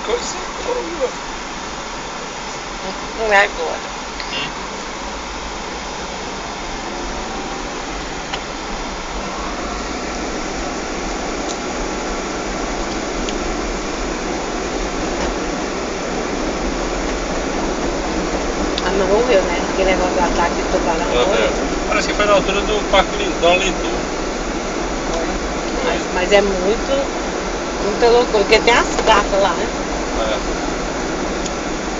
coisa boa. Não é agora. Ah, não morreu, né? Aquele negócio do ataque de tubarão. Parece que foi na altura do Parque Lindão Lindu. Mas é muito loucura, porque tem as placas lá, né?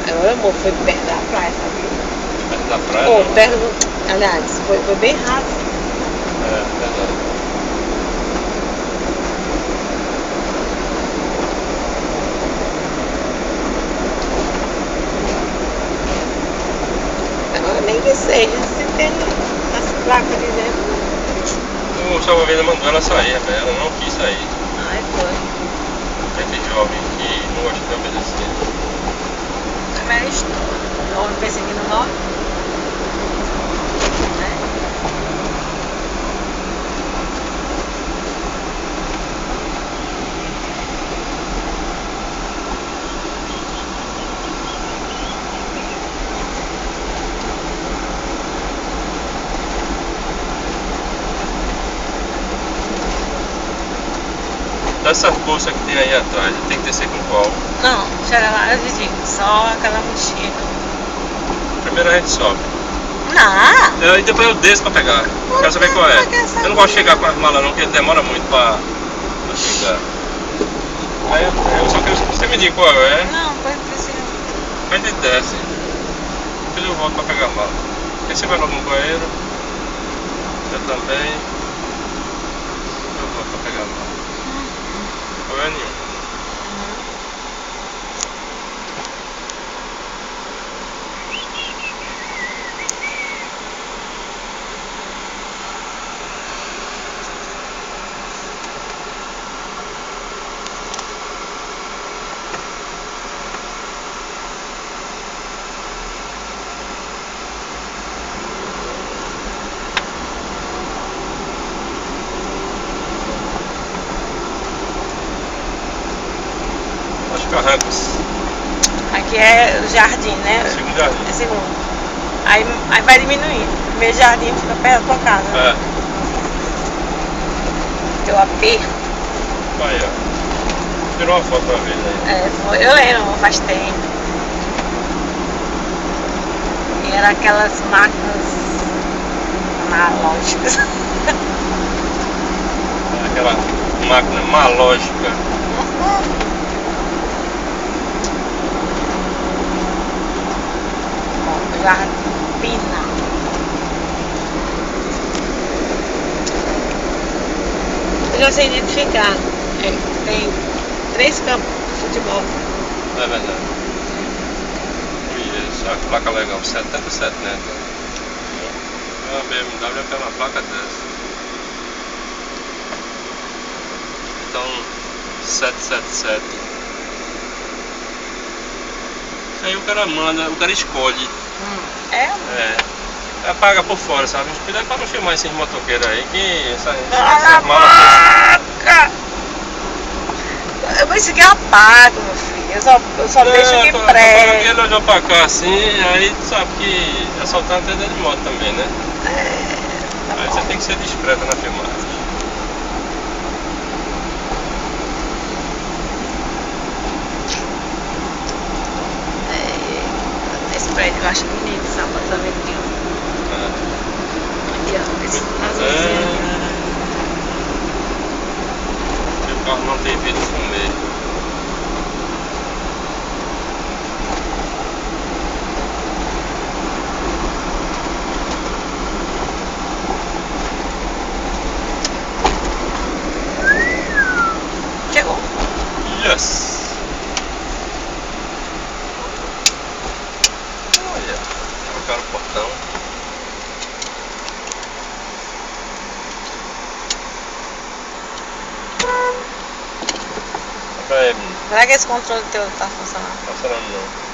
Agora, amor, foi perto da praia, sabe? Perto da praia? Pô, perto do... Aliás, foi bem raso. É, verdade. Agora nem que seja, se tem as placas dizendo. O salva-vida mandou ela sair, ela não quis sair. Ai, foi. Tem jovem que não gosta de obedecer. Mas o homem pensa que não morre. Essa bolsa que tem aí atrás, tem que descer com qual? Não, chega lá, eu digo, só aquela mochila. Primeiro a gente sobe. Não! E depois eu desço pra pegar. Quero saber qual é. Eu não gosto de chegar com as malas não, porque demora muito pra chegar. Aí eu só quero que você me diga qual é. Não, pode precisar. A gente desce. Depois eu volto pra pegar a mala. Aí você vai logo no banheiro. Eu também. Eu volto pra pegar a mala. Problema nenhum. Carrancos. Aqui é o jardim, né? Segundo jardim. É segundo. Aí vai diminuindo. Primeiro jardim fica perto da tua casa. É. Teu aperto. Aí, ó. Tirou uma foto uma vez aí. É, foi. Eu lembro, faz tempo. E era aquelas máquinas analógicas. Aquela máquina malógica. Jardina. Eu já sei identificar. Tem 3 campos de futebol. É verdade. Isso, olha que placa legal. 77 né? A BMW é uma placa dessa. Então, 777. Aí o cara manda, o cara escolhe. É? Apaga por fora, sabe? Cuidado pra não filmar esses motoqueiros aí, que essas malas. Eu pensei que eu apago, meu filho. Eu só deixo que presta. Ele olhou pra cá assim, aí sabe que assaltante é dentro de moto também, né? Tá aí bom. você tem que ser discreto na filmagem. Esse prédio eu acho bonito, esse apartamentinho. Aqui, ó, esse azulzinho. O carro não tem vidro fumê. Chegou. Yes! Olha, trocaram o portão. Será que esse controle teu tá funcionando? Não tá funcionando não.